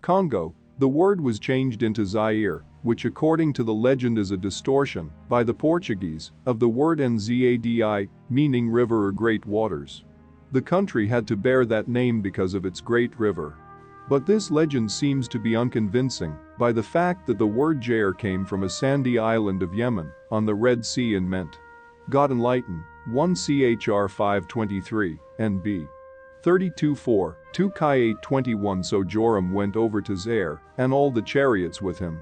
Congo, the word was changed into Zaire, which according to the legend is a distortion, by the Portuguese, of the word Nzadi, meaning river or great waters. The country had to bear that name because of its great river. But this legend seems to be unconvincing, by the fact that the word Jair came from a sandy island of Yemen, on the Red Sea and meant God enlighten, 1 Chr 5:23, NB 32:4, 2 Chi 8:21. So Joram went over to Zair, and all the chariots with him.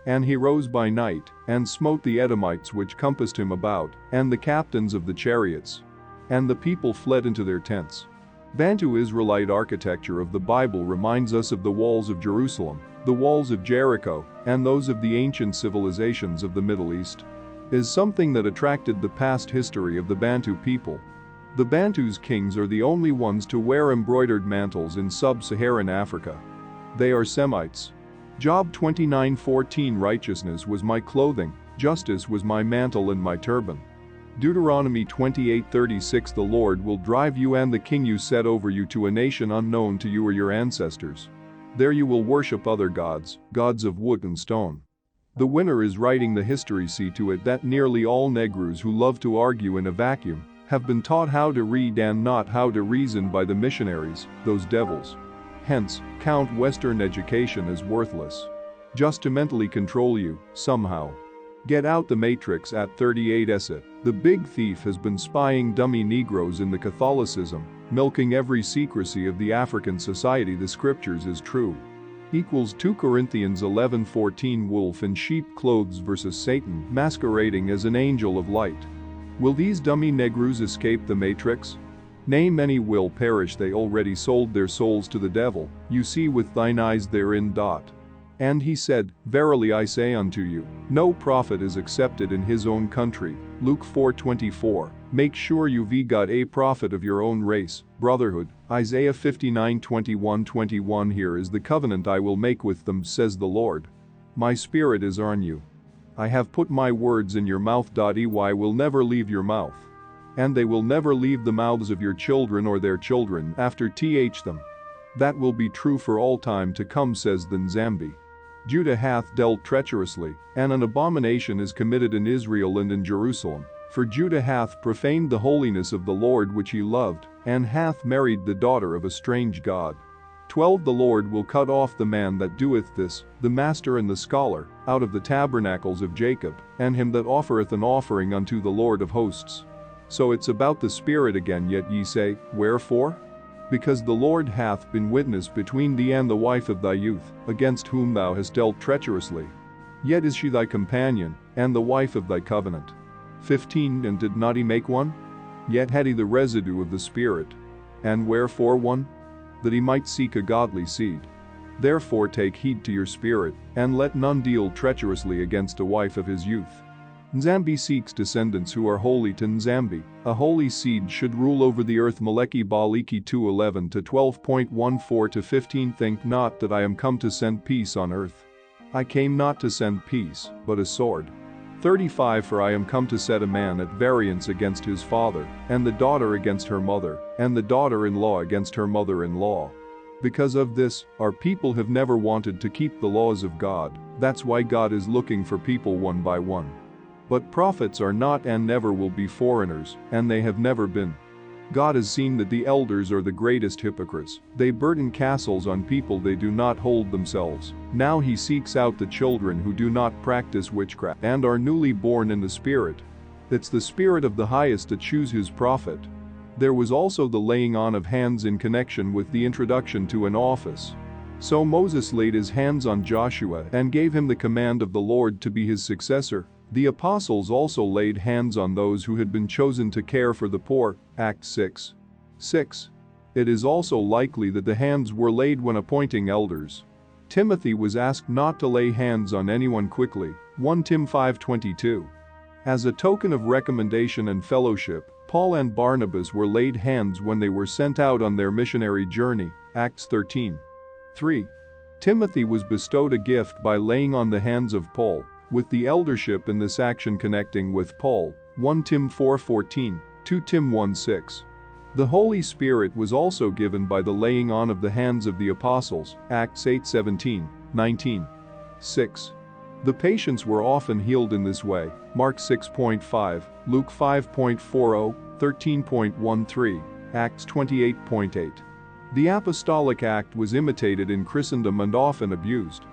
And he rose by night, and smote the Edomites which compassed him about, and the captains of the chariots. And the people fled into their tents. Bantu Israelite architecture of the Bible reminds us of the walls of Jerusalem, the walls of Jericho, and those of the ancient civilizations of the Middle East. Is something that attracted the past history of the Bantu people. The Bantu's kings are the only ones to wear embroidered mantles in sub-Saharan Africa. They are Semites. Job 29:14. Righteousness was my clothing, justice was my mantle and my turban. Deuteronomy 28:36. The Lord will drive you and the king you set over you to a nation unknown to you or your ancestors. There you will worship other gods, gods of wood and stone. The winner is writing the history. See to it that nearly all Negroes who love to argue in a vacuum have been taught how to read and not how to reason by the missionaries, those devils. Hence, count Western education as worthless. Just to mentally control you, somehow. Get out the matrix at 38. The big thief has been spying dummy Negroes in the Catholicism, milking every secrecy of the African society. The scriptures is true. Equals 2 Corinthians 11:14. Wolf in sheep clothes versus Satan masquerading as an angel of light. Will these dummy Negroes escape the matrix? Nay, many will perish. They already sold their souls to the devil. You see with thine eyes therein. And he said, Verily I say unto you, no prophet is accepted in his own country. Luke 4:24. Make sure you've got a prophet of your own race, brotherhood. Isaiah 59:21. Here is the covenant I will make with them, says the Lord. My spirit is on you. I have put my words in your mouth. EY will never leave your mouth. And they will never leave the mouths of your children or their children after them. That will be true for all time to come, says the Nzambi. Judah hath dealt treacherously, and an abomination is committed in Israel and in Jerusalem. For Judah hath profaned the holiness of the Lord which he loved, and hath married the daughter of a strange god. 12 The Lord will cut off the man that doeth this, the master and the scholar, out of the tabernacles of Jacob, and him that offereth an offering unto the Lord of hosts. So it's about the Spirit again. Yet ye say, wherefore? Because the Lord hath been witness between thee and the wife of thy youth, against whom thou hast dealt treacherously. Yet is she thy companion, and the wife of thy covenant. 15 And did not he make one? Yet had he the residue of the Spirit. And wherefore one? That he might seek a godly seed. Therefore take heed to your spirit, and let none deal treacherously against a wife of his youth. Nzambi seeks descendants who are holy to Nzambi. A holy seed should rule over the earth. Maleki Baliki 2:11-12.14-15 Think not that I am come to send peace on earth. I came not to send peace, but a sword. 35 For I am come to set a man at variance against his father, and the daughter against her mother, and the daughter-in-law against her mother-in-law. Because of this, our people have never wanted to keep the laws of God. That's why God is looking for people one by one. But prophets are not and never will be foreigners, and they have never been. God has seen that the elders are the greatest hypocrites. They burden castles on people they do not hold themselves. Now he seeks out the children who do not practice witchcraft and are newly born in the Spirit. It's the Spirit of the highest to choose his prophet. There was also the laying on of hands in connection with the introduction to an office. So Moses laid his hands on Joshua and gave him the command of the Lord to be his successor. The apostles also laid hands on those who had been chosen to care for the poor, Acts 6:6. It is also likely that the hands were laid when appointing elders. Timothy was asked not to lay hands on anyone quickly, 1 Tim 5:22. As a token of recommendation and fellowship, Paul and Barnabas were laid hands when they were sent out on their missionary journey, Acts 13:3. Timothy was bestowed a gift by laying on the hands of Paul, with the eldership in this action connecting with Paul, 1 Tim 4:14, 2 Tim 1:6. The Holy Spirit was also given by the laying on of the hands of the apostles, Acts 8:17, 19. 6. The patients were often healed in this way, Mark 6.5, Luke 5.40, 13.13, Acts 28.8. The apostolic act was imitated in Christendom and often abused.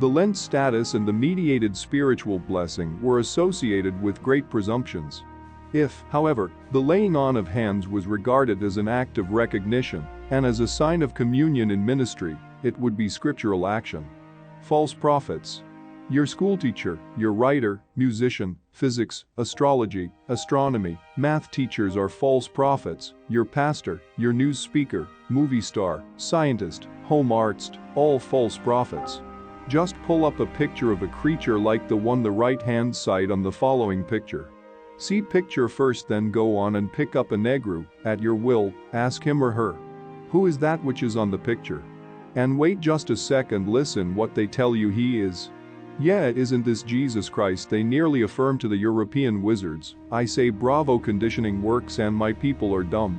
The Lent status and the mediated spiritual blessing were associated with great presumptions. If, however, the laying on of hands was regarded as an act of recognition and as a sign of communion in ministry, it would be scriptural action. False prophets. Your schoolteacher, your writer, musician, physics, astrology, astronomy, math teachers are false prophets. Your pastor, your news speaker, movie star, scientist, home artist, all false prophets. Just pull up a picture of a creature like the one the right-hand side on the following picture. See picture first, then go on and pick up a negro, at your will, ask him or her. Who is that which is on the picture? And wait just a second, listen what they tell you he is. Yeah, isn't this Jesus Christ? They nearly affirm to the European wizards, I say bravo, conditioning works and my people are dumb.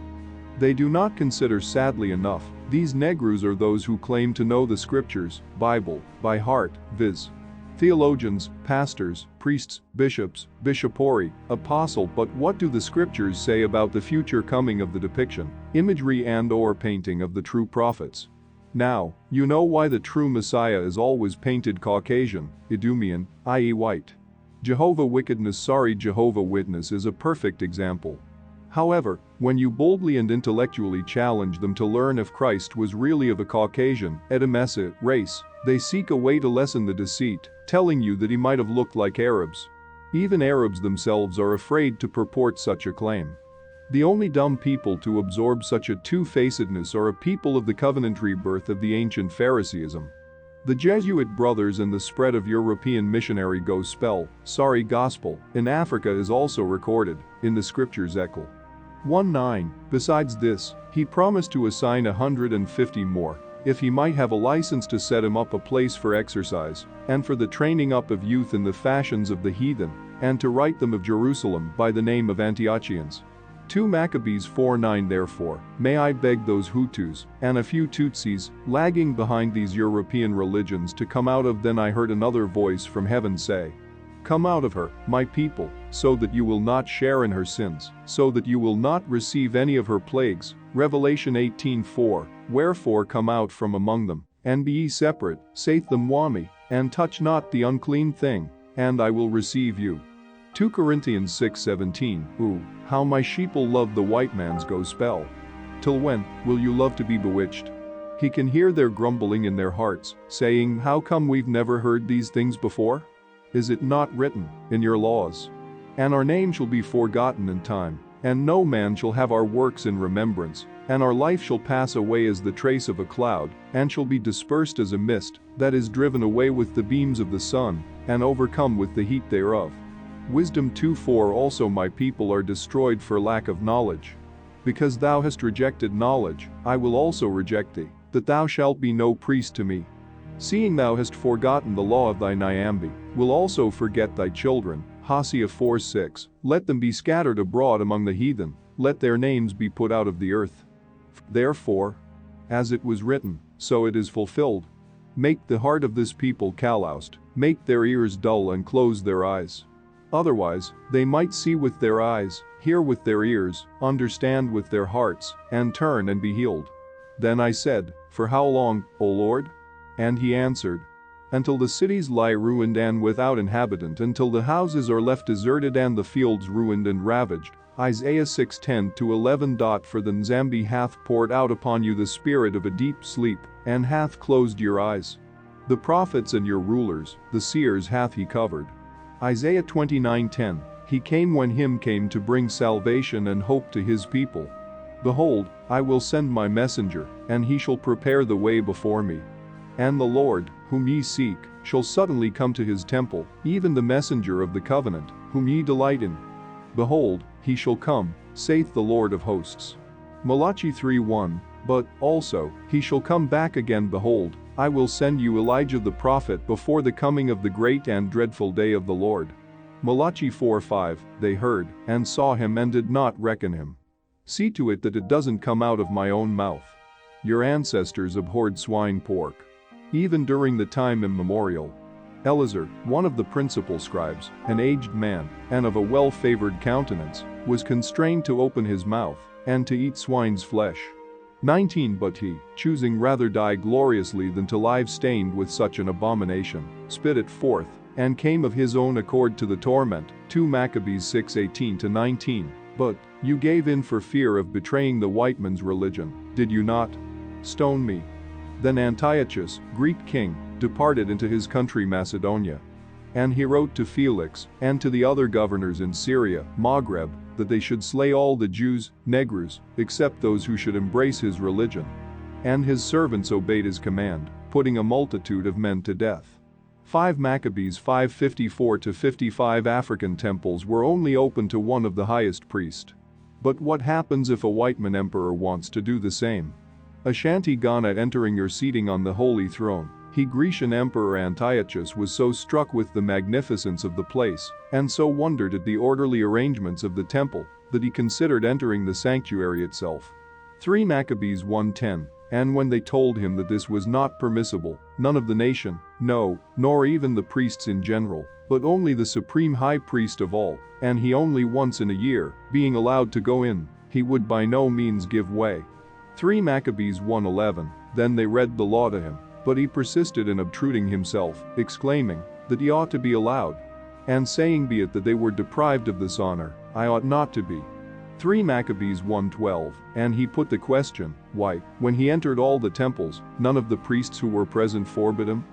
They do not consider, sadly enough, these negros are those who claim to know the scriptures, Bible, by heart, viz. Theologians, pastors, priests, bishops, bishopric, apostle. But what do the scriptures say about the future coming of the depiction, imagery and/or painting of the true prophets? Now, you know why the true Messiah is always painted Caucasian, Idumean, i.e. white. Jehovah Witness is a perfect example. However, when you boldly and intellectually challenge them to learn if Christ was really of a Caucasian, Edomese, race, they seek a way to lessen the deceit, telling you that he might have looked like Arabs. Even Arabs themselves are afraid to purport such a claim. The only dumb people to absorb such a two-facedness are a people of the covenant rebirth of the ancient Phariseeism. The Jesuit brothers and the spread of European missionary gospel in Africa is also recorded in the scriptures Eccl. 1:9. Besides this, he promised to assign 150 more, if he might have a license to set him up a place for exercise, and for the training up of youth in the fashions of the heathen, and to write them of Jerusalem by the name of Antiochians. 2 Maccabees 4:9. Therefore, may I beg those Hutus, and a few Tutsis, lagging behind these European religions to come out of. Then I heard another voice from heaven say, come out of her, my people, so that you will not share in her sins, so that you will not receive any of her plagues. Revelation 18:4. Wherefore come out from among them, and be ye separate, saith the Mwami, and touch not the unclean thing, and I will receive you. 2 Corinthians 6:17. Ooh, how my sheeple love the white man's gospel. Till when will you love to be bewitched? He can hear their grumbling in their hearts, saying, how come we've never heard these things before? Is it not written in your laws? And our name shall be forgotten in time, and no man shall have our works in remembrance, and our life shall pass away as the trace of a cloud, and shall be dispersed as a mist, that is driven away with the beams of the sun, and overcome with the heat thereof. Wisdom 2:4. Also my people are destroyed for lack of knowledge. Because thou hast rejected knowledge, I will also reject thee, that thou shalt be no priest to me. Seeing thou hast forgotten the law of thy Nyambi, will also forget thy children. Hosea 4:6. Let them be scattered abroad among the heathen, let their names be put out of the earth. Therefore, as it was written, so it is fulfilled. Make the heart of this people calloused, make their ears dull and close their eyes. Otherwise, they might see with their eyes, hear with their ears, understand with their hearts, and turn and be healed. Then I said, for how long, O Lord? And he answered, until the cities lie ruined and without inhabitant, until the houses are left deserted and the fields ruined and ravaged. Isaiah 6:10-11. For the Nzambi hath poured out upon you the spirit of a deep sleep, and hath closed your eyes. The prophets and your rulers, the seers hath he covered. Isaiah 29:10. He came when him came to bring salvation and hope to his people. Behold, I will send my messenger, and he shall prepare the way before me. And the Lord, whom ye seek, shall suddenly come to his temple, even the messenger of the covenant, whom ye delight in. Behold, he shall come, saith the Lord of hosts. Malachi 3:1. But, also, he shall come back again. Behold, I will send you Elijah the prophet before the coming of the great and dreadful day of the Lord. Malachi 4:5. They heard, and saw him and did not reckon him. See to it that it doesn't come out of my own mouth. Your ancestors abhorred swine pork. Even during the time immemorial. Eleazar, one of the principal scribes, an aged man, and of a well-favored countenance, was constrained to open his mouth, and to eat swine's flesh. 19 But he, choosing rather die gloriously than to live stained with such an abomination, spit it forth, and came of his own accord to the torment. 2 Maccabees 6:18-19. But, you gave in for fear of betraying the white man's religion, did you not? Stone me. Then Antiochus, Greek king, departed into his country Macedonia. And he wrote to Felix, and to the other governors in Syria, Maghreb, that they should slay all the Jews, Negroes, except those who should embrace his religion. And his servants obeyed his command, putting a multitude of men to death. 5 Maccabees 5:54-55 African temples were only open to one of the highest priest. But what happens if a white man emperor wants to do the same? Ashanti Ghana entering or seating on the holy throne, he Grecian Emperor Antiochus was so struck with the magnificence of the place, and so wondered at the orderly arrangements of the temple, that he considered entering the sanctuary itself. 3 Maccabees 1:10. And when they told him that this was not permissible, none of the nation, no, nor even the priests in general, but only the supreme high priest of all, and he only once in a year, being allowed to go in, he would by no means give way. 3 Maccabees 1:11. Then they read the law to him, but he persisted in obtruding himself, exclaiming that he ought to be allowed, and saying be it that they were deprived of this honor, I ought not to be. 3 Maccabees 1:12. And he put the question, why, when he entered all the temples, none of the priests who were present forbid him?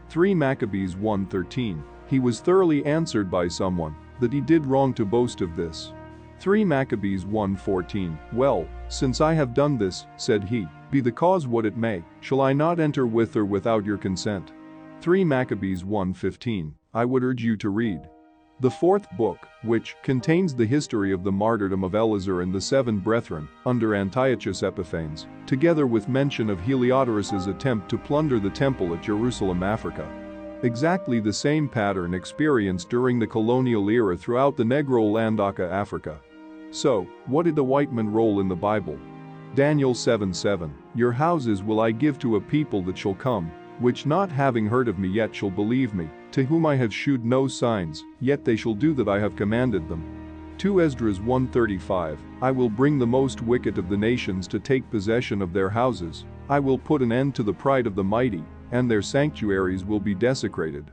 3 Maccabees 1:13. He was thoroughly answered by someone, that he did wrong to boast of this. 3 Maccabees 1:14. Well, since I have done this, said he, be the cause what it may, shall I not enter with or without your consent? 3 Maccabees 1:15. I would urge you to read the 4th book, which contains the history of the martyrdom of Eleazar and the 7 brethren, under Antiochus Epiphanes, together with mention of Heliodorus's attempt to plunder the temple at Jerusalem, Africa. Exactly the same pattern experienced during the colonial era throughout the Negro land Africa. So, what did the white man roll in the Bible? Daniel 7:7. Your houses will I give to a people that shall come, which not having heard of me yet shall believe me, to whom I have shewed no signs, yet they shall do that I have commanded them. 2 Esdras 1:35. I will bring the most wicked of the nations to take possession of their houses, I will put an end to the pride of the mighty, and their sanctuaries will be desecrated.